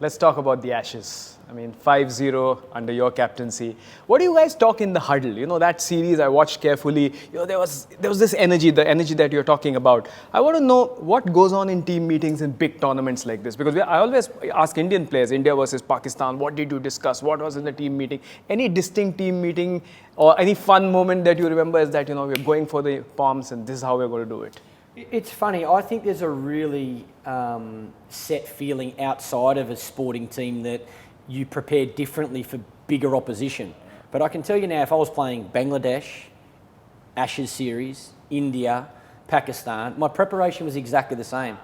Let's talk about the Ashes. I mean, 5-0 under your captaincy. What do you guys talk in the huddle? You know, that series I watched carefully. You know, there was this energy, the energy that you're talking about. I want to know what goes on in team meetings in big tournaments like this. Because I always ask Indian players, India versus Pakistan, what did you discuss? What was in the team meeting? Any distinct team meeting or any fun moment that you remember is that, you know, we're going for the palms and this is how we're going to do it? It's funny. I think there's a really set feeling outside of a sporting team that you prepare differently for bigger opposition. But I can tell you now, if I was playing Bangladesh, Ashes series, India, Pakistan, my preparation was exactly the same.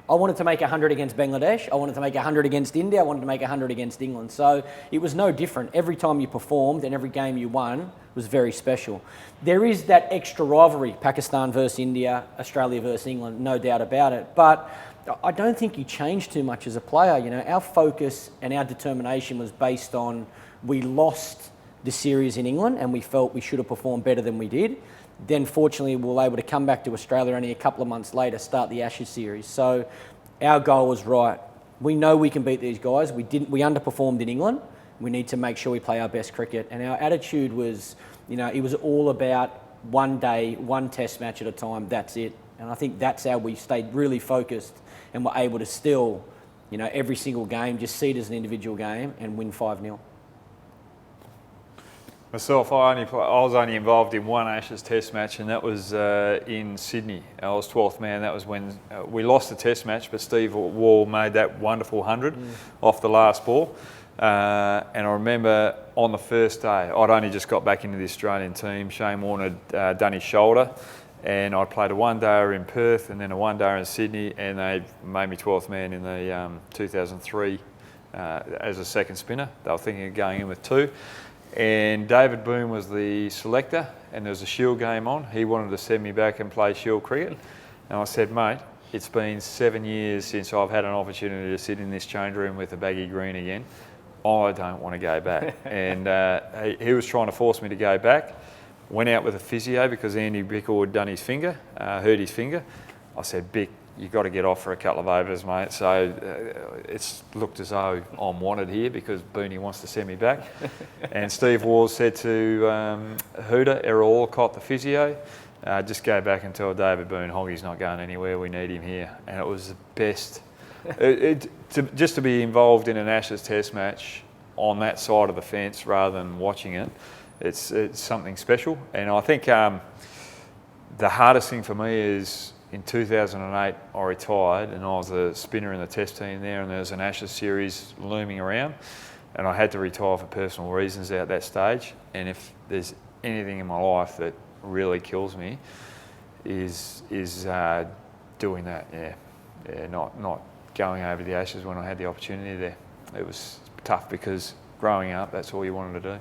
I wanted to make 100 against Bangladesh. I wanted to make 100 against India. I wanted to make 100 against England. So it was no different. Every time you performed and every game you won was very special. There is that extra rivalry, Pakistan versus India, Australia versus England, no doubt about it. But I don't think you change too much as a player. You know, our focus and our determination was based on we lost the series in England and we felt we should have performed better than we did. Then fortunately we were able to come back to Australia only a couple of months later, start the Ashes series. So our goal was right. We know we can beat these guys. We underperformed in England. We need to make sure we play our best cricket. And our attitude was, you know, it was all about one day, one test match at a time, that's it. And I think that's how we stayed really focused and were able to still, you know, every single game, just see it as an individual game and win 5-0. Myself, I was only involved in one Ashes Test match, and that was in Sydney. I was 12th man. That was when we lost the Test match, but Steve Waugh made that wonderful 100 off the last ball. And I remember on the first day, I'd only just got back into the Australian team. Shane Warne had done his shoulder, and I played a one-dayer in Perth and then a one-dayer in Sydney, and they made me 12th man in the 2003 as a second spinner. They were thinking of going in with two. And David Boone was the selector, and there was a Shield game on. He wanted to send me back and play Shield cricket. And I said, mate, it's been 7 years since I've had an opportunity to sit in this change room with a baggy green again. I don't want to go back. And he was trying to force me to go back. Went out with a physio because Andy Bickle had done his finger, hurt his finger. I said, Bick, you've got to get off for a couple of overs, mate. So it's looked as though I'm wanted here because Booney wants to send me back. And Steve Waugh said to Hooter, Errol Alcott, the physio, just go back and tell David Boone, Hoggy's not going anywhere, we need him here. And it was the best. Just to be involved in an Ashes Test match on that side of the fence rather than watching it, it's something special. And I think the hardest thing for me is, in 2008, I retired and I was a spinner in the Test team there, and there was an Ashes series looming around, and I had to retire for personal reasons at that stage. And if there's anything in my life that really kills me, is doing that. Not going over the Ashes when I had the opportunity there. It was tough because growing up, that's all you wanted to do.